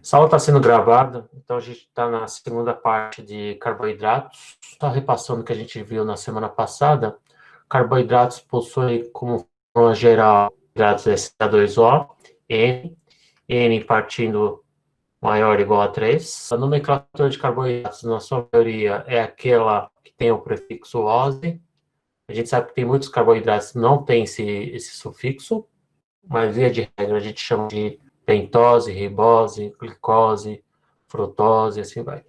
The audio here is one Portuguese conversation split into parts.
Essa aula está sendo gravada, então a gente está na segunda parte de carboidratos. Só repassando o que a gente viu na semana passada, carboidratos possuem como forma geral hidratos SH2O, N partindo maior ou igual a 3. A nomenclatura de carboidratos, na sua maioria, é aquela que tem o prefixo -ose. A gente sabe que tem muitos carboidratos que não têm esse sufixo, mas via de regra a gente chama de pentose, ribose, glicose, frutose, assim vai.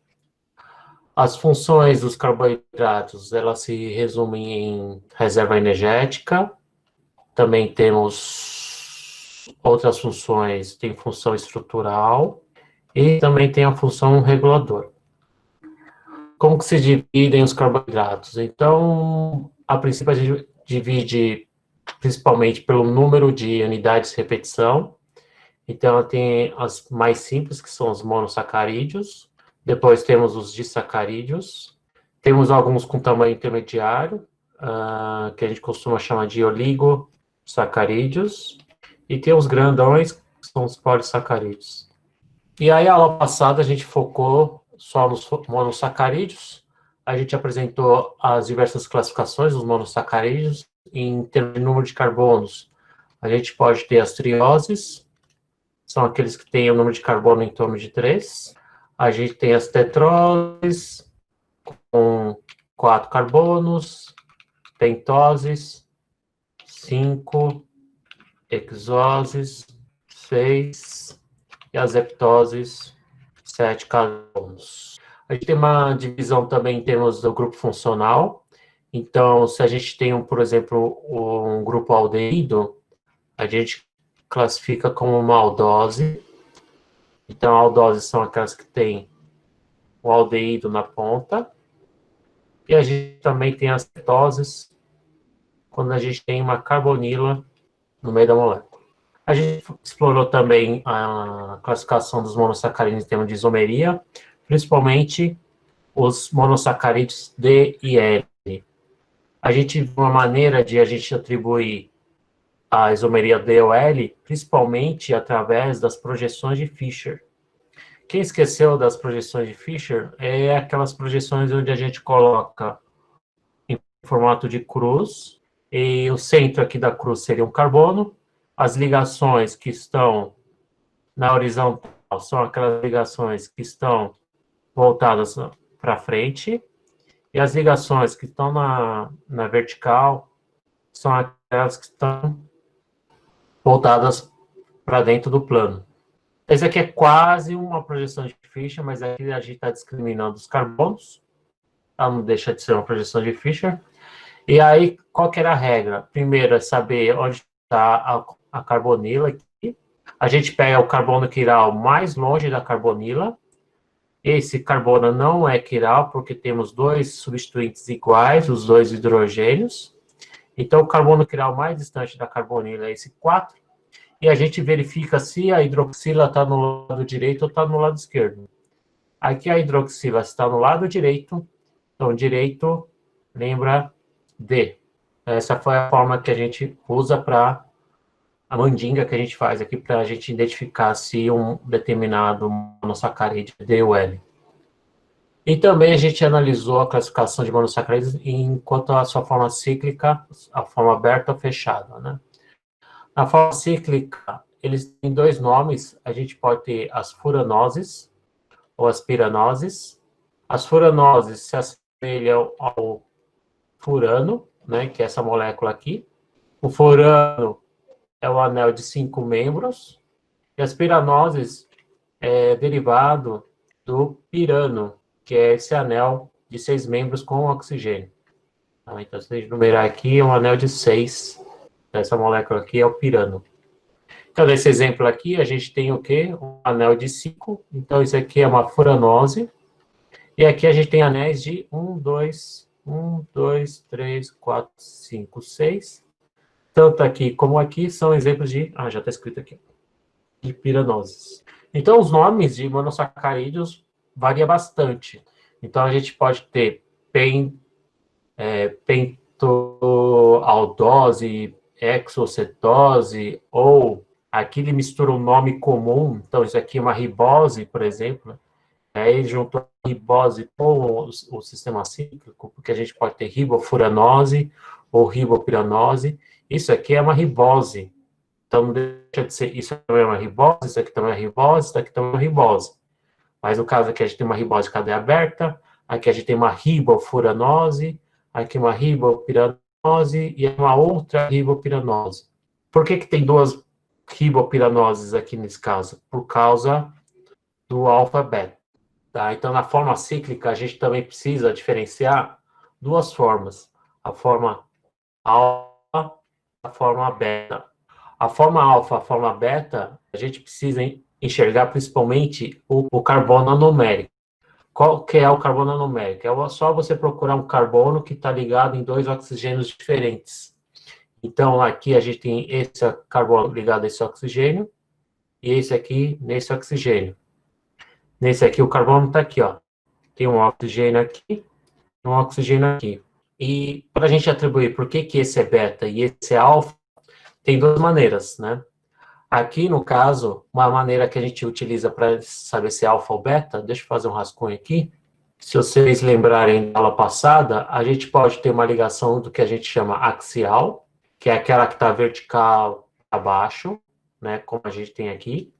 As funções dos carboidratos, elas se resumem em reserva energética. Também temos outras funções, tem função estrutural e também tem a função reguladora. Como que se dividem os carboidratos? Então, a princípio a gente divide principalmente pelo número de unidades de repetição. Então, tem as mais simples, que são os monossacarídeos. Depois temos os disacarídeos. Temos alguns com tamanho intermediário, que a gente costuma chamar de oligosacarídeos. E tem os grandões, que são os polissacarídeos. E aí, a aula passada, a gente focou só nos monossacarídeos. A gente apresentou as diversas classificações dos monossacarídeos em termos de número de carbonos. A gente pode ter as trioses, são aqueles que têm o número de carbono em torno de 3. A gente tem as tetroses, com 4 carbonos, pentoses, 5, hexoses, 6, e as heptoses, 7 carbonos. A gente tem uma divisão também em termos do grupo funcional. Então, se a gente tem, por exemplo, um grupo aldeído, a gente classifica como uma aldose. Então, aldoses são aquelas que têm o aldeído na ponta. E a gente também tem as cetoses, quando a gente tem uma carbonila no meio da molécula. A gente explorou também a classificação dos monossacarídeos em termos de isomeria, principalmente os monossacarídeos D e L. A gente viu uma maneira de a gente atribuir a isomeria D ou L, principalmente através das projeções de Fischer. Quem esqueceu das projeções de Fischer é aquelas projeções onde a gente coloca em formato de cruz, e o centro aqui da cruz seria um carbono, as ligações que estão na horizontal são aquelas ligações que estão voltadas para frente, e as ligações que estão na vertical são aquelas que estão voltadas para dentro do plano. Esse aqui é quase uma projeção de Fischer, mas aqui a gente está discriminando os carbonos. Ela não deixa de ser uma projeção de Fischer. E aí, qual que era a regra? Primeiro é saber onde está a carbonila aqui. A gente pega o carbono quiral mais longe da carbonila. Esse carbono não é quiral, porque temos dois substituintes iguais, os dois hidrogênios. Então, o carbono quiral mais distante da carbonila é esse 4. E a gente verifica se a hidroxila está no lado direito ou está no lado esquerdo. Aqui a hidroxila está no lado direito, então direito lembra D. Essa foi a forma que a gente usa para a mandinga que a gente faz aqui para a gente identificar se um determinado monossacarídeo é D ou L. E também a gente analisou a classificação de monossacarídeos enquanto a sua forma cíclica, a forma aberta ou fechada, né? Na forma cíclica, eles têm dois nomes. A gente pode ter as furanoses ou as piranoses. As furanoses se assemelham ao furano, né, que é essa molécula aqui. O furano é o anel de 5 membros. E as piranoses é derivado do pirano, que é esse anel de 6 membros com oxigênio. Então, se a gente numerar aqui, é um anel de 6. Essa molécula aqui é o pirano. Então, nesse exemplo aqui, a gente tem o quê? Um anel de 5. Então, isso aqui é uma furanose. E aqui a gente tem anéis de 1, 2, 3, 4, 5, 6. Tanto aqui como aqui são exemplos de... já está escrito aqui. De piranoses. Então, os nomes de monossacarídeos variam bastante. Então, a gente pode ter pentoaldose, exocetose ou Aqui ele mistura um nome comum, então isso aqui é uma ribose, por exemplo, aí ele juntou a ribose com o sistema cíclico, porque a gente pode ter ribofuranose ou ribopiranose. Isso aqui é uma ribose. Então, não deixa de ser, isso também é uma ribose, isso aqui também é ribose, isso aqui também é uma ribose. Mas no caso aqui a gente tem uma ribose de cadeia aberta, aqui a gente tem uma ribofuranose, aqui uma ribopiranose e uma outra ribopiranose. Por que tem duas ribopiranoses aqui nesse caso? Por causa do alfa-beta. Tá? Então, na forma cíclica, a gente também precisa diferenciar duas formas. A forma alfa e a forma beta. A forma alfa, a forma beta, a gente precisa enxergar principalmente o carbono anomérico. Qual que é o carbono anomérico? É só você procurar um carbono que está ligado em dois oxigênios diferentes. Então, aqui a gente tem esse carbono ligado a esse oxigênio e esse aqui nesse oxigênio. Nesse aqui, o carbono está aqui, ó. Tem um oxigênio aqui e um oxigênio aqui. E para a gente atribuir por que esse é beta e esse é alfa, tem duas maneiras, né? Aqui, no caso, uma maneira que a gente utiliza para saber se é alfa ou beta, deixa eu fazer um rascunho aqui. Se vocês lembrarem da aula passada, a gente pode ter uma ligação do que a gente chama axial, que é aquela que está vertical abaixo, né, como a gente tem aqui.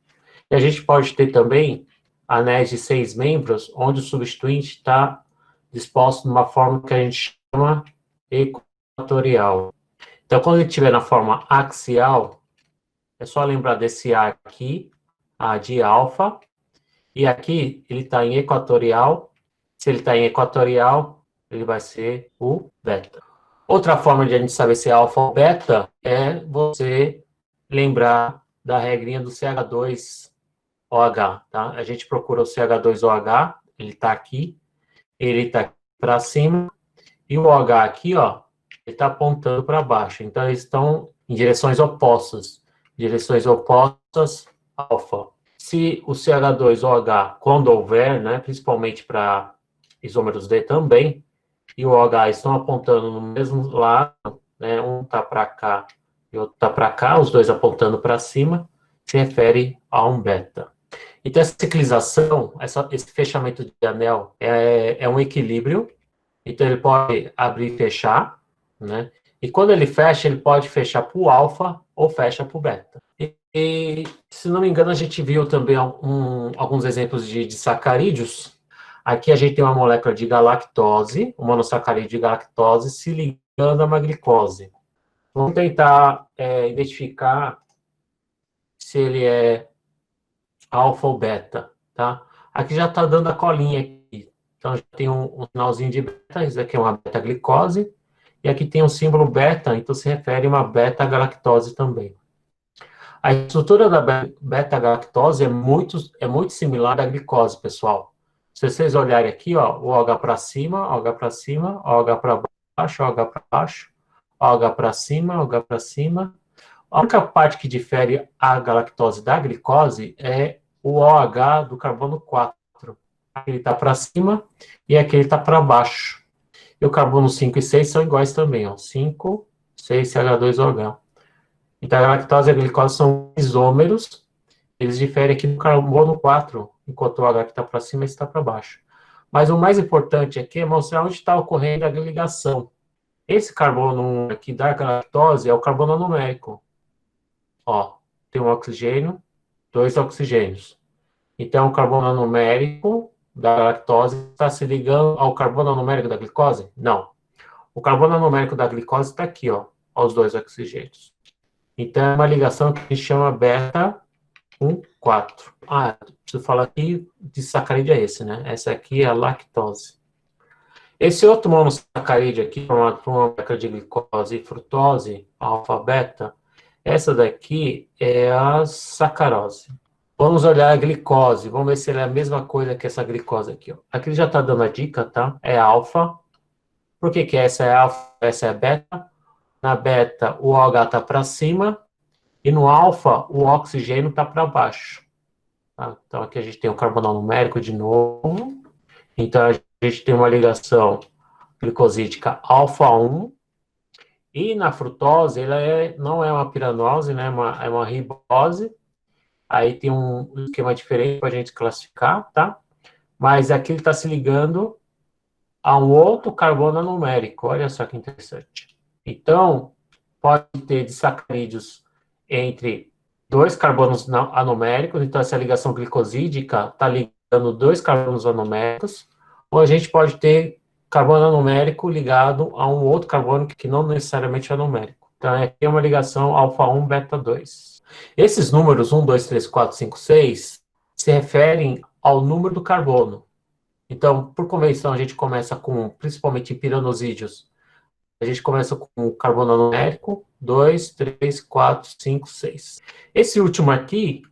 E a gente pode ter também anéis de 6 membros, onde o substituinte está disposto de uma forma que a gente chama equatorial. Então, quando ele estiver na forma axial, é só lembrar desse A aqui, A de alfa, e aqui ele está em equatorial. Se ele está em equatorial, ele vai ser o beta. Outra forma de a gente saber se é alfa ou beta é você lembrar da regrinha do CH2OH, tá? A gente procura o CH2OH, ele está aqui, ele está para cima, e o OH aqui, ó, ele está apontando para baixo. Então, eles estão em direções opostas. Direções opostas, alfa. Se o CH2OH, quando houver, né, principalmente para isômeros D também, e o OH estão apontando no mesmo lado, né, um está para cá e outro está para cá, os dois apontando para cima, se refere a um beta. Então, essa ciclização, esse fechamento de anel é um equilíbrio. Então, ele pode abrir e fechar, né? E quando ele fecha, ele pode fechar para o alfa ou fecha para o beta. E, se não me engano, a gente viu também alguns exemplos de sacarídeos. Aqui a gente tem uma molécula de galactose, um monossacarídeo de galactose, se ligando a uma glicose. Vamos tentar identificar se ele é alfa ou beta, tá? Aqui já está dando a colinha aqui. Então, já tem um sinalzinho de beta, isso aqui é uma beta-glicose, e aqui tem um símbolo beta, então se refere a uma beta-galactose também. A estrutura da beta-galactose é muito similar à glicose, pessoal. Se vocês olharem aqui, ó, o OH para cima, OH para cima, OH para baixo, OH para baixo, OH para cima, OH para cima. A única parte que difere a galactose da glicose é o OH do carbono 4. Aquele está para cima e aquele está para baixo. E o carbono 5 e 6 são iguais também, ó. 5, 6, CH2OH. Então, a galactose e a glicose são isômeros, eles diferem aqui no carbono 4, enquanto o H que está para cima está para baixo. Mas o mais importante aqui é mostrar onde está ocorrendo a ligação. Esse carbono aqui da galactose é o carbono numérico. Ó, tem um oxigênio, dois oxigênios. Então, o carbono numérico da galactose está se ligando ao carbono numérico da glicose? Não. O carbono numérico da glicose está aqui, ó, aos dois oxigênios. Então, é uma ligação que a gente chama beta 1,4. Ah, preciso falar aqui de sacarídeo é esse, né? Essa aqui é a lactose. Esse outro monossacarídeo aqui, formado por uma molécula de glicose e frutose, alfa-beta, essa daqui é a sacarose. Vamos olhar a glicose, vamos ver se ela é a mesma coisa que essa glicose aqui. Ó. Aqui já está dando a dica, tá? É alfa. Por que que essa é alfa, essa é beta? Na beta, o OH está para cima, e no alfa, o oxigênio está para baixo. Tá? Então, aqui a gente tem o carbono numérico de novo. Então, a gente tem uma ligação glicosídica alfa 1 E na frutose, ela não é uma piranose, né? É uma ribose. Aí tem um esquema diferente para a gente classificar, tá? Mas aqui ele está se ligando a um outro carbono anumérico. Olha só que interessante. Então, pode ter disacarídeos entre dois carbonos anoméricos. Então, essa ligação glicosídica está ligando dois carbonos anoméricos. Ou a gente pode ter carbono anomérico ligado a um outro carbono que não necessariamente é anomérico. Então, aqui é uma ligação alfa-1, beta-2. Esses números 1, 2, 3, 4, 5, 6 se referem ao número do carbono. Então, por convenção, a gente começa com, principalmente em piranosídeos, a gente começa com o carbono numérico, 2, 3, 4, 5, 6. Esse último aqui,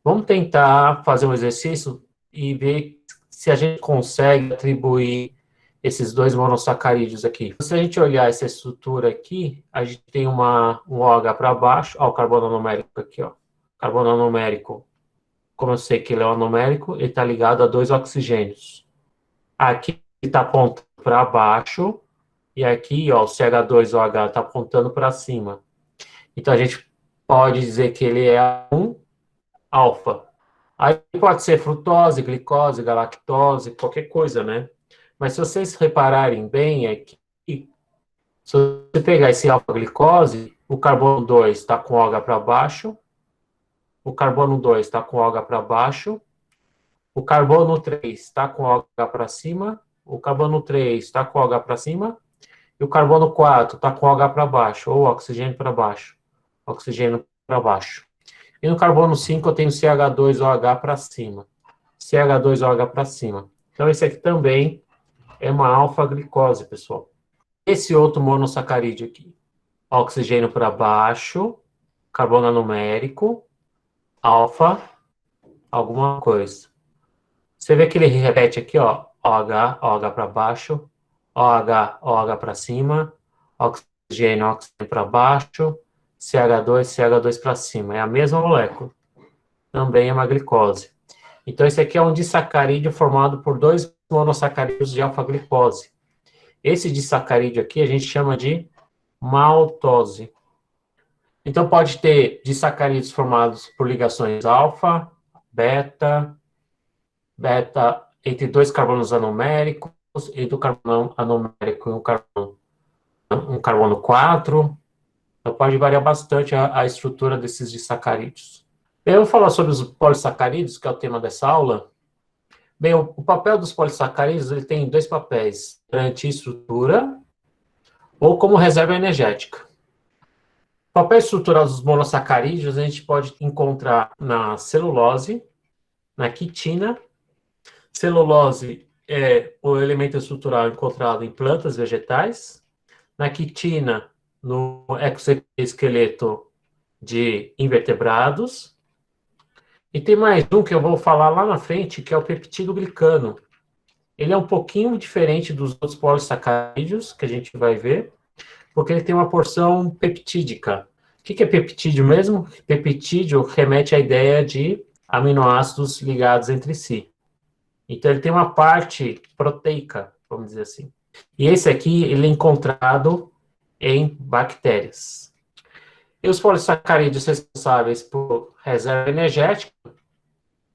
vamos tentar fazer um exercício e ver se a gente consegue atribuir esses dois monossacarídeos aqui. Se a gente olhar essa estrutura aqui, a gente tem um OH para baixo, ó, o carbono numérico aqui, ó. Carbono numérico, como eu sei que ele é um anomérico, ele está ligado a dois oxigênios. Aqui está apontando para baixo, e aqui, ó, o CH2OH está apontando para cima. Então, a gente pode dizer que ele é um alfa. Aí pode ser frutose, glicose, galactose, qualquer coisa, né? Mas se vocês repararem bem, é que se você pegar esse alfa-glicose, o carbono 2 está com OH para baixo, o carbono 2 está com OH para baixo, o carbono 3 está com OH para cima, o carbono 3 está com OH para cima, e o carbono 4 está com OH para baixo, ou oxigênio para baixo. Oxigênio para baixo. E no carbono 5 eu tenho CH2OH para cima. CH2OH para cima. Então esse aqui também é uma alfa-glicose, pessoal. Esse outro monossacarídeo aqui. Oxigênio para baixo, carbono numérico, alfa, alguma coisa. Você vê que ele repete aqui, ó, OH, OH para baixo, OH, OH para cima, oxigênio, oxigênio para baixo, CH2, CH2 para cima. É a mesma molécula. Também é uma glicose. Então, esse aqui é um disacarídeo formado por dois monossacarídeos de alfa-glicose. Esse disacarídeo aqui a gente chama de maltose. Então, pode ter disacarídeos formados por ligações alfa, beta, beta entre dois carbonos anoméricos, entre o carbono anomérico e um carbono 4. Então, pode variar bastante a estrutura desses disacarídeos. Eu vou falar sobre os polissacarídeos, que é o tema dessa aula. Bem, o papel dos polissacarídeos ele tem dois papéis: garantir estrutura ou como reserva energética. O papel estrutural dos monossacarídeos a gente pode encontrar na celulose, na quitina. Celulose é o elemento estrutural encontrado em plantas vegetais. Na quitina, no exoesqueleto de invertebrados. E tem mais um que eu vou falar lá na frente, que é o peptidoglicano. Ele é um pouquinho diferente dos outros polissacarídeos, que a gente vai ver, porque ele tem uma porção peptídica. O que é peptídeo mesmo? Peptídeo remete à ideia de aminoácidos ligados entre si. Então, ele tem uma parte proteica, vamos dizer assim. E esse aqui, ele é encontrado em bactérias. E os polissacarídeos responsáveis por reserva energética,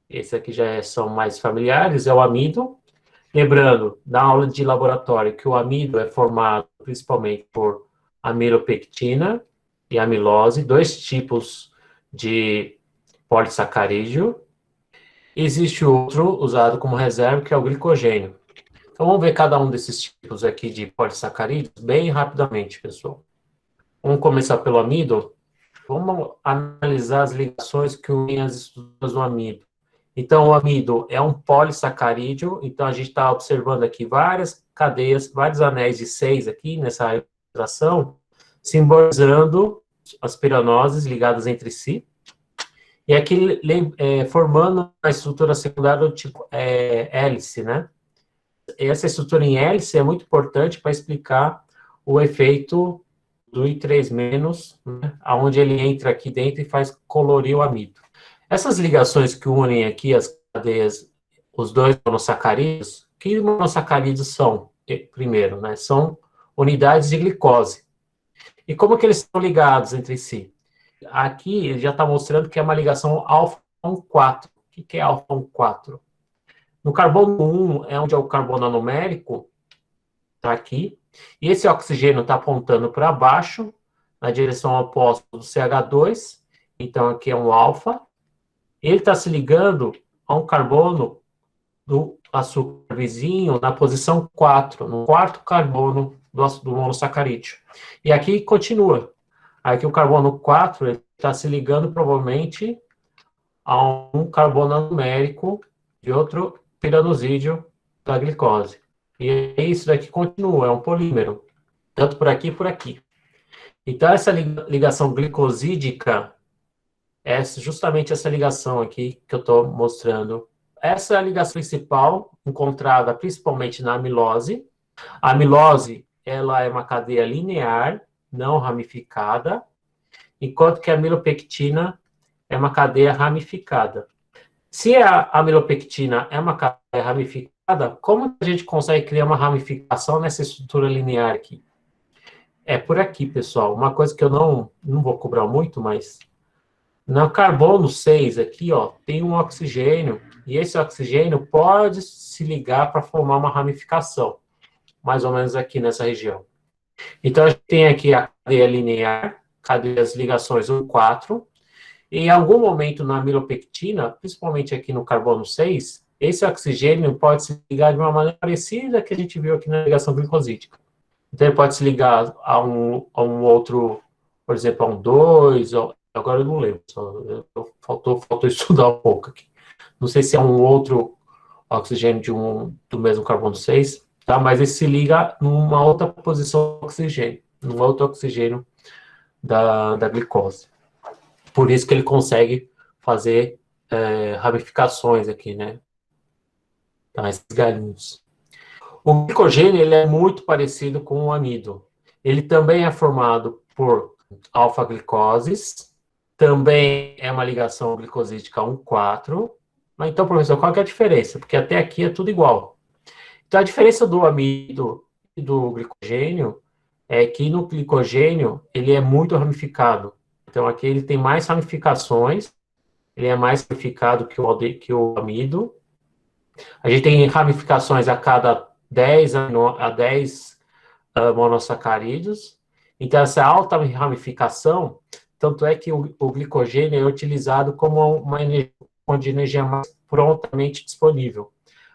esse aqui já são mais familiares, é o amido. Lembrando, da aula de laboratório, que o amido é formado principalmente por amilopectina e amilose, dois tipos de polissacarídeo. Existe outro usado como reserva, que é o glicogênio. Então, vamos ver cada um desses tipos aqui de polissacarídeos bem rapidamente, pessoal. Vamos começar pelo amido. Vamos analisar as ligações que unem as estruturas do amido. Então, o amido é um polissacarídeo, então a gente está observando aqui várias cadeias, vários anéis de 6 aqui nessa ilustração, simbolizando as piranoses ligadas entre si, e aqui formando a estrutura secundária do tipo hélice, né? Essa estrutura em hélice é muito importante para explicar o efeito do I3-, né, onde ele entra aqui dentro e faz colorir o amido. Essas ligações que unem aqui as cadeias, os dois monossacarídeos, que monossacarídeos são, primeiro, né? São unidades de glicose. E como que eles estão ligados entre si? Aqui ele já está mostrando que é uma ligação alfa-1,4. O que é alfa-1,4? No carbono 1 é onde é o carbono anomérico, está aqui, e esse oxigênio está apontando para baixo, na direção oposta do CH2, então aqui é um alfa. Ele está se ligando a um carbono do açúcar vizinho na posição 4, no quarto carbono do monossacarídeo. E aqui continua. Aqui o carbono 4 está se ligando provavelmente a um carbono anomérico de outro piranosídeo da glicose. E isso daqui continua, é um polímero, tanto por aqui e por aqui. Então, essa ligação glicosídica é justamente essa ligação aqui que eu estou mostrando. Essa é a ligação principal, encontrada principalmente na amilose. A amilose, ela é uma cadeia linear, não ramificada, enquanto que a amilopectina é uma cadeia ramificada. Se a amilopectina é uma cadeia ramificada, como a gente consegue criar uma ramificação nessa estrutura linear aqui? É por aqui, pessoal. Uma coisa que eu não vou cobrar muito, mas no carbono 6 aqui, ó, tem um oxigênio, e esse oxigênio pode se ligar para formar uma ramificação, mais ou menos aqui nessa região. Então, a gente tem aqui a cadeia linear, cadeia das ligações 1, 4, e em algum momento na amilopectina, principalmente aqui no carbono 6, esse oxigênio pode se ligar de uma maneira parecida que a gente viu aqui na ligação glicosídica. Então, ele pode se ligar a um outro, por exemplo, a um 2, agora eu não lembro, faltou estudar um pouco aqui. Não sei se é um outro oxigênio do mesmo carbono 6, tá? Mas ele se liga numa outra posição do oxigênio, num outro oxigênio da glicose. Por isso que ele consegue fazer ramificações aqui, né? Tá, esses galinhos. O glicogênio ele é muito parecido com o amido. Ele também é formado por alfa-glicoses, também é uma ligação glicosídica 1,4. Mas então, professor, qual que é a diferença? Porque até aqui é tudo igual. Então, a diferença do amido e do glicogênio é que no glicogênio ele é muito ramificado. Então, aqui ele tem mais ramificações, ele é mais ramificado que o amido. A gente tem ramificações a cada 10 monossacarídeos. Então, essa alta ramificação, tanto é que o glicogênio é utilizado como uma fonte de energia mais prontamente disponível.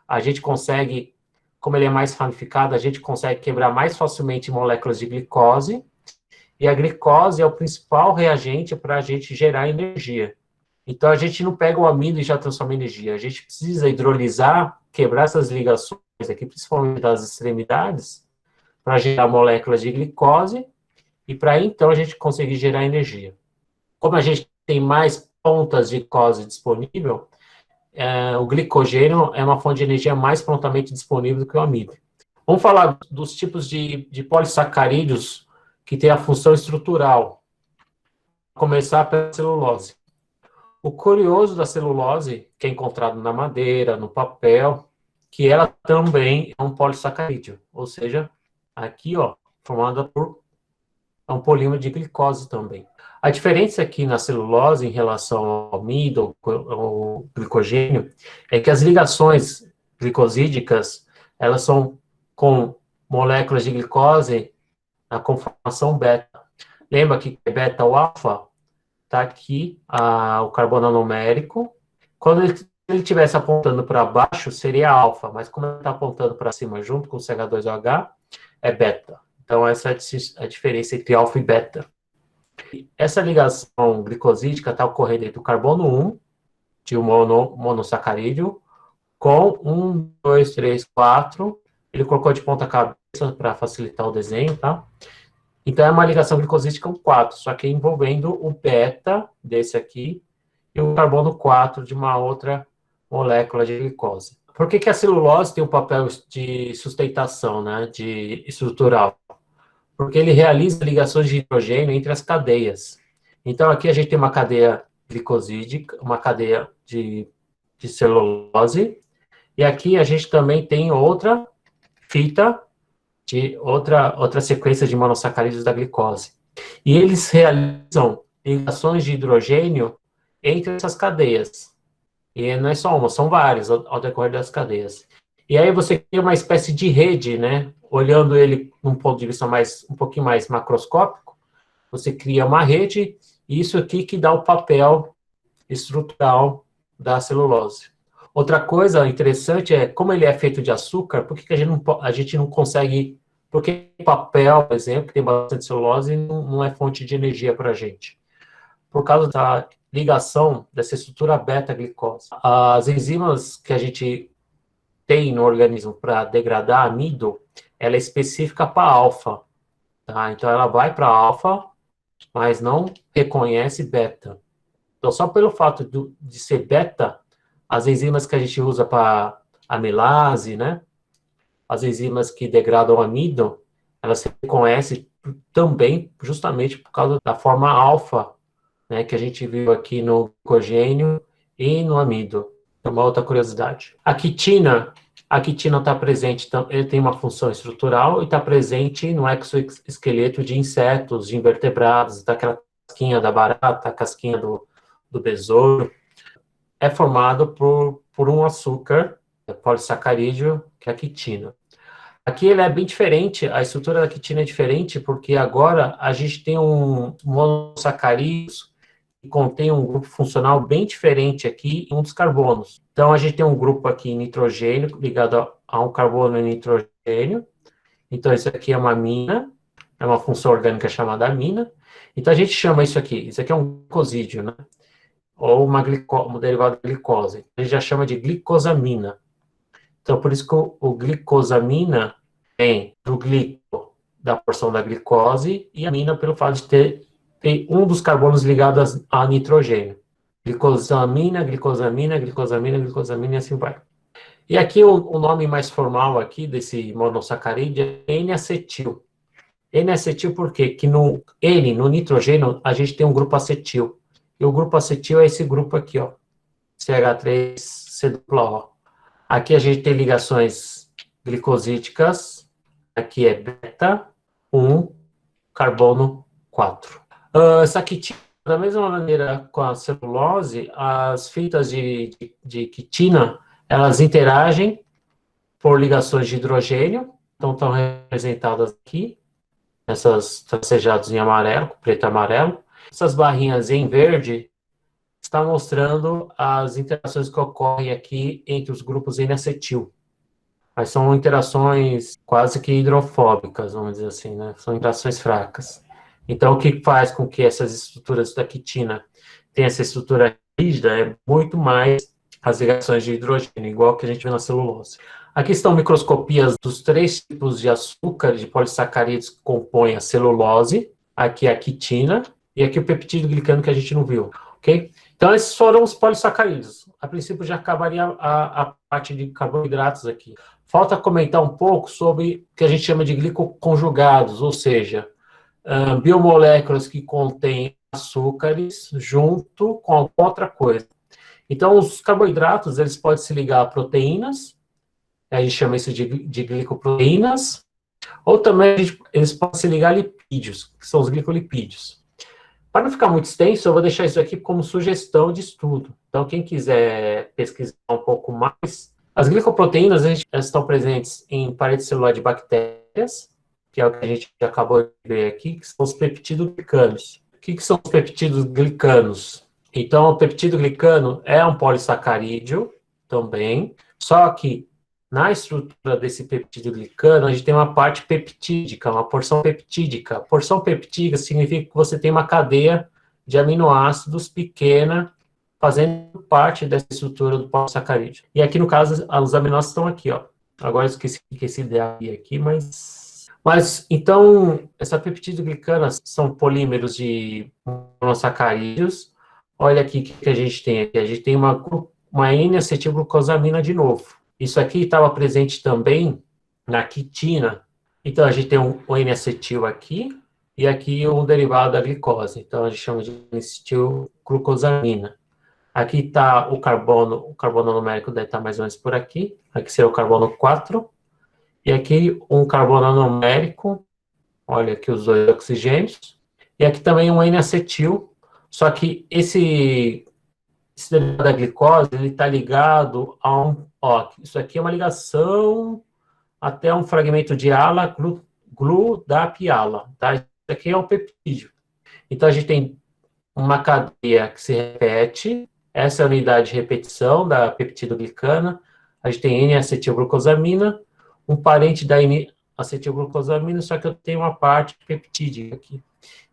A gente consegue, como ele é mais ramificado, a gente consegue quebrar mais facilmente moléculas de glicose, e a glicose é o principal reagente para a gente gerar energia. Então, a gente não pega o amido e já transforma em energia. A gente precisa hidrolisar, quebrar essas ligações aqui, principalmente das extremidades, para gerar moléculas de glicose, e para então a gente conseguir gerar energia. Como a gente tem mais pontas de glicose disponível, o glicogênio é uma fonte de energia mais prontamente disponível do que o amido. Vamos falar dos tipos de polissacarídeos que têm a função estrutural. Vou começar pela celulose. O curioso da celulose, que é encontrado na madeira, no papel, que ela também é um polissacarídeo, ou seja, aqui, ó, formada por um polímero de glicose também. A diferença aqui na celulose em relação ao amido, ao glicogênio, é que as ligações glicosídicas, elas são com moléculas de glicose na conformação beta. Lembra que beta ou alfa está aqui o carbono anomérico. Quando ele estivesse apontando para baixo, seria alfa, mas como ele está apontando para cima junto com o CH2OH, é beta. Então, essa é a diferença entre alfa e beta. Essa ligação glicosídica está ocorrendo entre o carbono 1, de um monossacarídeo, com 1, 2, 3, 4. Ele colocou de ponta cabeça para facilitar o desenho, tá? Então, é uma ligação glicosídica 4, só que envolvendo o beta desse aqui e o carbono 4 de uma outra molécula de glicose. Por que a celulose tem um papel de sustentação, né, de estrutural? Porque ele realiza ligações de hidrogênio entre as cadeias. Então, aqui a gente tem uma cadeia glicosídica, uma cadeia de celulose, e aqui a gente também tem outra fita de outra sequência de monossacarídeos da glicose. E eles realizam ligações de hidrogênio entre essas cadeias. E não é só uma, são várias ao decorrer das cadeias. E aí você cria uma espécie de rede, né? Olhando ele num ponto de vista um pouquinho mais macroscópico, você cria uma rede, e isso aqui que dá o papel estrutural da celulose. Outra coisa interessante é, como ele é feito de açúcar, por que a gente não consegue... Porque papel, por exemplo, que tem bastante celulose, não é fonte de energia para a gente. Por causa da ligação dessa estrutura beta-glicose. As enzimas que a gente tem no organismo para degradar amido, ela é específica para alfa. Tá? Então, ela vai para alfa, mas não reconhece beta. Então, só pelo fato de ser beta, as enzimas que a gente usa para amilase, né? As enzimas que degradam amido, elas se reconhecem também justamente por causa da forma alfa, né, que a gente viu aqui no glicogênio e no amido. É uma outra curiosidade. A quitina está presente, ele tem uma função estrutural e está presente no exoesqueleto de insetos, de invertebrados, daquela casquinha da barata, a casquinha do besouro. É formado por um açúcar polissacarídeo, que é a quitina. Aqui ele é bem diferente, a estrutura da quitina é diferente, porque agora a gente tem um monossacarídeos que contém um grupo funcional bem diferente aqui em um dos carbonos. Então, a gente tem um grupo aqui nitrogênio ligado a um carbono nitrogênio. Então, isso aqui é uma amina, é uma função orgânica chamada amina. Então, a gente chama isso aqui é um glicosídeo, né? Ou um derivado de glicose. A gente já chama de glicosamina. Então, por isso que o glicosamina vem do glico, da porção da glicose, e amina pelo fato de ter um dos carbonos ligado a nitrogênio. Glicosamina, glicosamina, glicosamina, glicosamina, e assim vai. E aqui o nome mais formal aqui desse monossacarídeo é N-acetil. N-acetil por quê? Que no nitrogênio, a gente tem um grupo acetil. E o grupo acetil é esse grupo aqui, ó, CH3COO. Aqui a gente tem ligações glicosídicas, aqui é beta 1, carbono 4. Essa quitina, da mesma maneira com a celulose, as fitas de quitina, elas interagem por ligações de hidrogênio, então estão representadas aqui, essas tracejadas em amarelo, preto e amarelo. Essas barrinhas em verde estão mostrando as interações que ocorrem aqui entre os grupos N-acetil. Mas são interações quase que hidrofóbicas, vamos dizer assim, né? São interações fracas. Então, o que faz com que essas estruturas da quitina tenham essa estrutura rígida é muito mais as ligações de hidrogênio, igual que a gente vê na celulose. Aqui estão microscopias dos 3 tipos de açúcar, de polissacarídeos que compõem a celulose. Aqui é a quitina e aqui o peptídeo glicano que a gente não viu, ok? Então, esses foram os polissacarídeos. A princípio, já acabaria a parte de carboidratos aqui. Falta comentar um pouco sobre o que a gente chama de glicoconjugados, ou seja, biomoléculas que contêm açúcares junto com outra coisa. Então, os carboidratos, eles podem se ligar a proteínas, a gente chama isso de glicoproteínas, ou também eles podem se ligar a lipídios, que são os glicolipídios. Para não ficar muito extenso, eu vou deixar isso aqui como sugestão de estudo. Então, quem quiser pesquisar um pouco mais, as glicoproteínas elas estão presentes em parede celular de bactérias, que é o que a gente acabou de ver aqui, que são os peptidoglicanos. O que são os peptidoglicanos? Então, o peptidoglicano é um polissacarídeo também, só que na estrutura desse peptidoglicano, a gente tem uma parte peptídica, uma porção peptídica. Porção peptídica significa que você tem uma cadeia de aminoácidos pequena fazendo parte dessa estrutura do polissacarídeo. E aqui, no caso, os aminoácidos estão aqui, ó. Agora eu esqueci que esse DAI aqui, mas, então, essa peptidoglicana são polímeros de monossacarídeos. Olha aqui o que a gente tem aqui. A gente tem uma N-acetilglucosamina de novo. Isso aqui estava presente também na quitina. Então, a gente tem um N-acetil aqui e aqui um derivado da glicose. Então, a gente chama de N-acetilglucosamina. Aqui está o carbono numérico deve estar mais ou menos por aqui. Aqui seria o carbono 4. E aqui um carbono numérico, olha aqui os 2 oxigênios. E aqui também um N-acetil, só que esse derivado da glicose, ele está ligado a um, ó, isso aqui é uma ligação até um fragmento de ala gludapiala, tá? Isso aqui é um peptídeo. Então, a gente tem uma cadeia que se repete, essa é a unidade de repetição da peptidoglicana, a gente tem N-acetilglucosamina, um parente da N-acetilglucosamina, só que eu tenho uma parte peptídica aqui.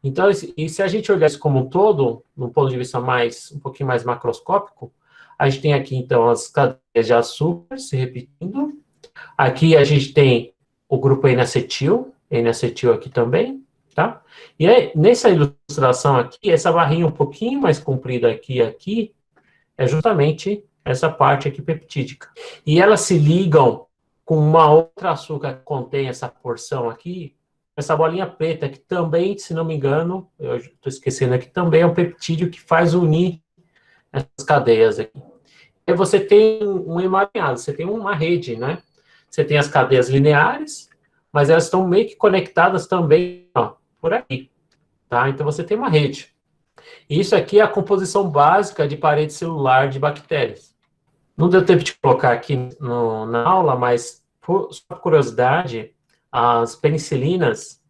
Então, e se a gente olhar isso como um todo, num ponto de vista um pouquinho mais macroscópico, a gente tem aqui, então, as cadeias de açúcar se repetindo. Aqui a gente tem o grupo N-acetil aqui também, tá? E aí, nessa ilustração aqui, essa barrinha um pouquinho mais comprida aqui e aqui, é justamente essa parte aqui peptídica. E elas se ligam com uma outra açúcar que contém essa porção aqui, essa bolinha preta, que também, se não me engano, eu estou esquecendo aqui, também é um peptídeo que faz unir essas cadeias aqui. E você tem um emaranhado, você tem uma rede, né? Você tem as cadeias lineares, mas elas estão meio que conectadas também, ó, por aqui, tá? Então você tem uma rede. E isso aqui é a composição básica de parede celular de bactérias. Não deu tempo de colocar aqui na aula, mas só por curiosidade, as penicilinas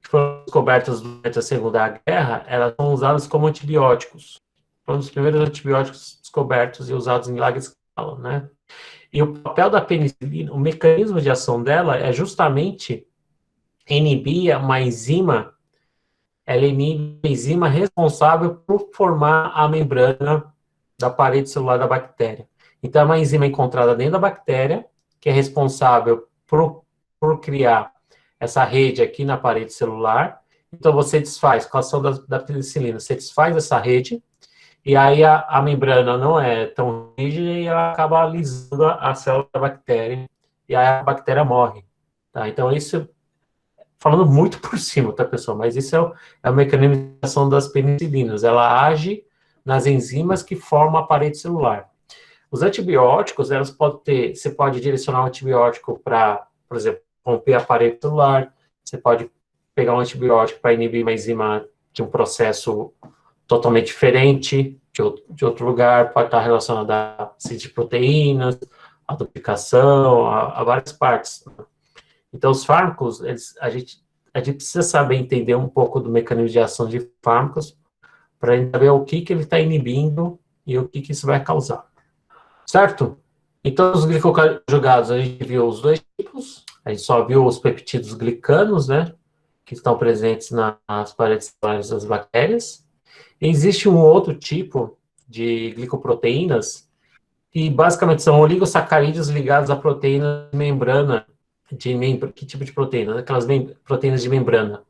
que foram descobertas durante a Segunda Guerra, elas são usadas como antibióticos. Foram os primeiros antibióticos descobertos e usados em larga escala, né? E o papel da penicilina, o mecanismo de ação dela é justamente inibir uma enzima, ela inibe a enzima responsável por formar a membrana da parede celular da bactéria. Então, é uma enzima encontrada dentro da bactéria, que é responsável por criar essa rede aqui na parede celular. Então, você desfaz, com a ação da penicilina, você desfaz essa rede, e aí a membrana não é tão rígida e ela acaba alisando a célula da bactéria, e aí a bactéria morre. Tá? Então, isso, falando muito por cima, tá, pessoal? Mas isso é a mecanização das penicilinas. Ela age nas enzimas que formam a parede celular. Os antibióticos, elas podem ter, você pode direcionar um antibiótico para, por exemplo, romper a parede celular, você pode pegar um antibiótico para inibir uma enzima de um processo totalmente diferente, de outro lugar, pode estar relacionado a síntese de proteínas, a duplicação, a várias partes. Então, os fármacos, a gente precisa saber entender um pouco do mecanismo de ação de fármacos para saber o que ele está inibindo e o que isso vai causar. Certo? Então, os glicoconjugados, a gente viu os dois tipos, a gente só viu os peptídeos glicanos, né, que estão presentes nas paredes celulares das bactérias. Existe um outro tipo de glicoproteínas, que basicamente são oligosacarídeos ligados a proteínas de membrana. Que tipo de proteína? Aquelas proteínas de membrana.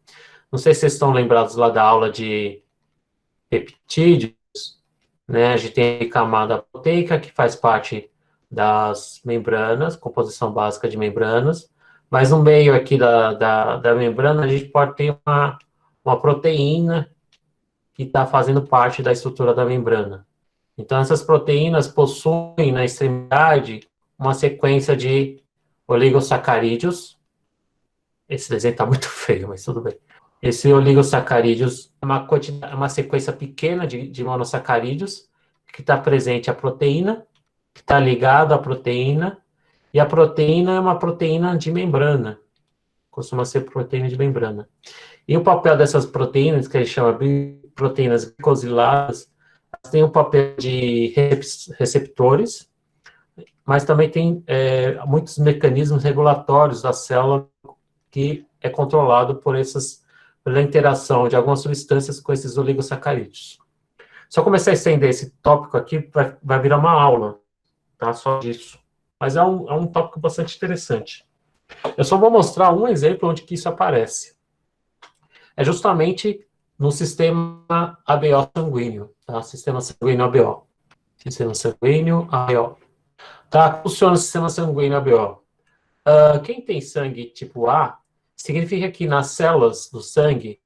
Não sei se vocês estão lembrados lá da aula de peptídeos, né? A gente tem a camada proteica, que faz parte das membranas, composição básica de membranas, mas no meio aqui da membrana a gente pode ter uma proteína que está fazendo parte da estrutura da membrana. Então, essas proteínas possuem na extremidade uma sequência de oligosacarídeos. Esse desenho está muito feio, mas tudo bem. Esse oligosacarídeos é uma sequência pequena de monossacarídeos que está presente a proteína, que está ligado à proteína, e a proteína é uma proteína de membrana. Costuma ser proteína de membrana. E o papel dessas proteínas, que a gente chama de proteínas glicosiladas, tem o papel de receptores, mas também tem muitos mecanismos regulatórios da célula que é controlado pela interação de algumas substâncias com esses oligosacarídeos. Se eu começar a estender esse tópico aqui, vai virar uma aula, tá? Só disso. Mas é um tópico bastante interessante. Eu só vou mostrar um exemplo onde que isso aparece. É justamente no sistema ABO sanguíneo, tá? Sistema sanguíneo ABO. Sistema sanguíneo ABO. Tá? Como funciona o sistema sanguíneo ABO? Quem tem sangue tipo A, significa que nas células do sangue,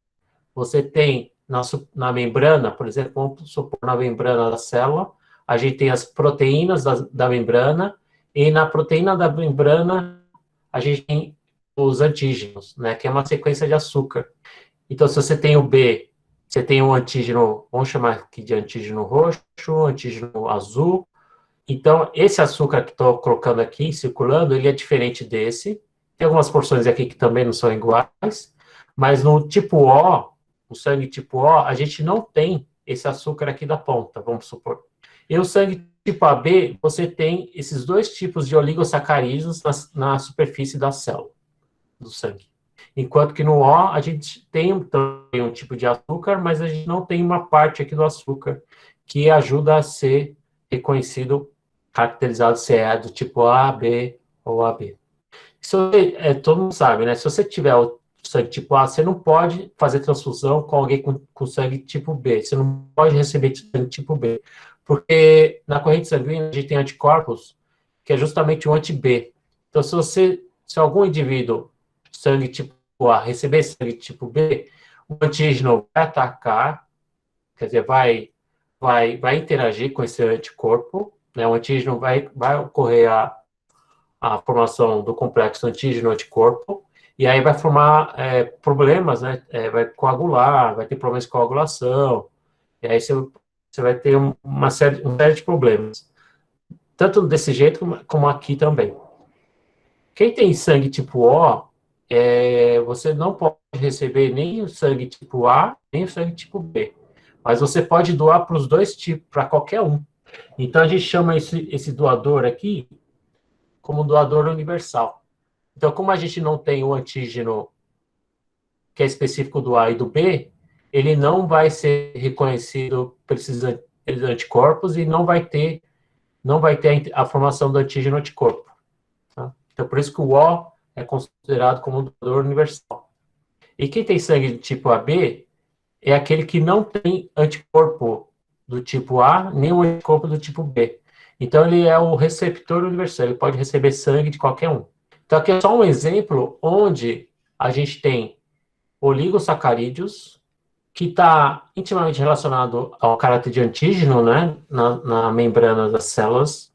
você tem na membrana, por exemplo, vamos supor na membrana da célula, a gente tem as proteínas da membrana, e na proteína da membrana, a gente tem os antígenos, né, que é uma sequência de açúcar. Então, se você tem o B, você tem um antígeno, vamos chamar aqui de antígeno roxo, antígeno azul. Então, esse açúcar que estou colocando aqui, circulando, ele é diferente desse. Tem algumas porções aqui que também não são iguais, mas no tipo O, o sangue tipo O, a gente não tem esse açúcar aqui da ponta, vamos supor. E o sangue tipo AB, você tem esses dois tipos de oligosacarídeos na superfície da célula, do sangue. Enquanto que no O, a gente tem também um tipo de açúcar, mas a gente não tem uma parte aqui do açúcar que ajuda a ser reconhecido, caracterizado se é do tipo A, B ou AB. Todo mundo sabe, né? Se você tiver o sangue tipo A, você não pode fazer transfusão com alguém com sangue tipo B. Você não pode receber sangue tipo B. Porque na corrente sanguínea a gente tem anticorpos, que é justamente o anti-B. Então, se algum indivíduo sangue tipo A receber sangue tipo B, o antígeno vai atacar, quer dizer, vai interagir com esse anticorpo, né? O antígeno vai ocorrer a formação do complexo antígeno-anticorpo, e aí vai formar problemas, né? Vai coagular, vai ter problemas de coagulação, e aí você vai ter uma série de problemas. Tanto desse jeito como aqui também. Quem tem sangue tipo O, você não pode receber nem o sangue tipo A, nem o sangue tipo B. Mas você pode doar para os dois tipos, para qualquer um. Então a gente chama esse doador aqui como doador universal. Então, como a gente não tem o antígeno que é específico do A e do B, ele não vai ser reconhecido por esses anticorpos e não vai ter a formação do antígeno anticorpo. Tá? Então, por isso que o O é considerado como um doador universal. E quem tem sangue do tipo AB é aquele que não tem anticorpo do tipo A, nem o anticorpo do tipo B. Então, ele é o receptor universal, ele pode receber sangue de qualquer um. Então, aqui é só um exemplo onde a gente tem oligosacarídeos, que está intimamente relacionado ao caráter de antígeno, né, na membrana das células.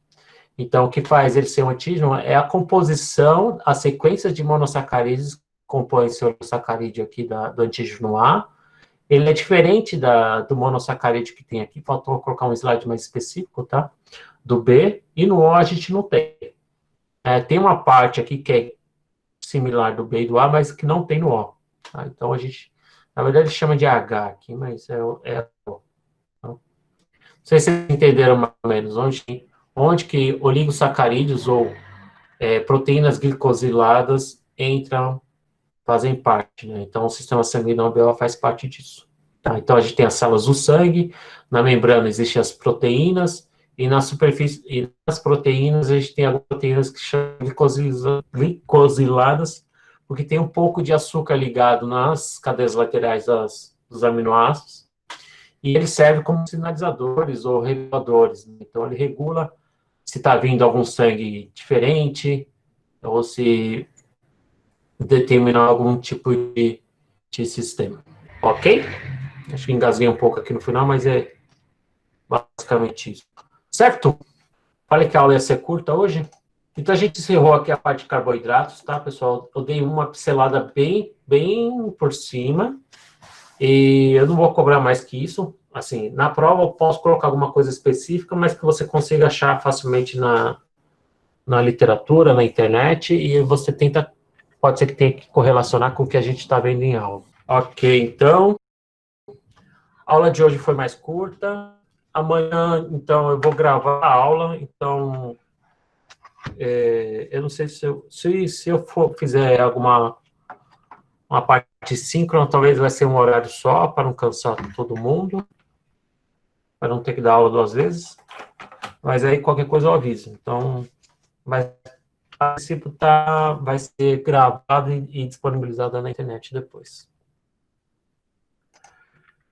Então, o que faz ele ser um antígeno é a composição, a sequência de monossacarídeos que compõe esse oligosacarídeo aqui do antígeno A. Ele é diferente do monossacarídeo que tem aqui, faltou colocar um slide mais específico, tá? Do B, e no O a gente não tem. Tem uma parte aqui que é similar do B e do A, mas que não tem no O. Tá? Então, a gente, na verdade, chama de H aqui, mas é O. Tá? Não sei se vocês entenderam mais ou menos onde que oligosacarídeos ou proteínas glicosiladas fazem parte, né? Então, o sistema sanguíneo alveolar faz parte disso. Tá? Então, a gente tem as células do sangue, na membrana existem as proteínas, e na superfície, e nas proteínas, a gente tem algumas proteínas que chamam glicosiladas, porque tem um pouco de açúcar ligado nas cadeias laterais dos aminoácidos, e ele serve como sinalizadores ou reguladores. Né? Então, ele regula se está vindo algum sangue diferente, ou se determinar algum tipo de sistema. Ok? Acho que engasguei um pouco aqui no final, mas é basicamente isso. Certo? Falei que a aula ia ser curta hoje. Então, a gente encerrou aqui a parte de carboidratos, tá, pessoal? Eu dei uma pincelada bem, bem por cima. E eu não vou cobrar mais que isso. Assim, na prova eu posso colocar alguma coisa específica, mas que você consiga achar facilmente na literatura, na internet, e você pode ser que tenha que correlacionar com o que a gente está vendo em aula. Ok, então, a aula de hoje foi mais curta. Amanhã, então, eu vou gravar a aula, então, eu não sei se eu fizer uma parte síncrona, talvez vai ser um horário só, para não cansar todo mundo, para não ter que dar aula duas vezes, mas aí qualquer coisa eu aviso. Então, mas a princípio vai ser gravado e disponibilizado na internet depois.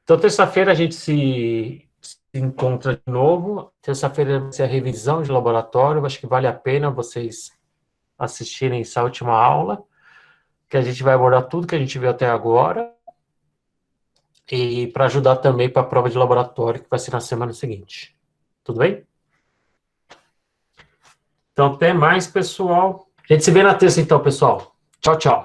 Então, terça-feira a gente se encontra de novo. Terça-feira vai ser a revisão de laboratório. Eu acho que vale a pena vocês assistirem essa última aula, que a gente vai abordar tudo que a gente viu até agora, e para ajudar também para a prova de laboratório, que vai ser na semana seguinte. Tudo bem? Então, até mais, pessoal. A gente se vê na terça, então, pessoal. Tchau, tchau.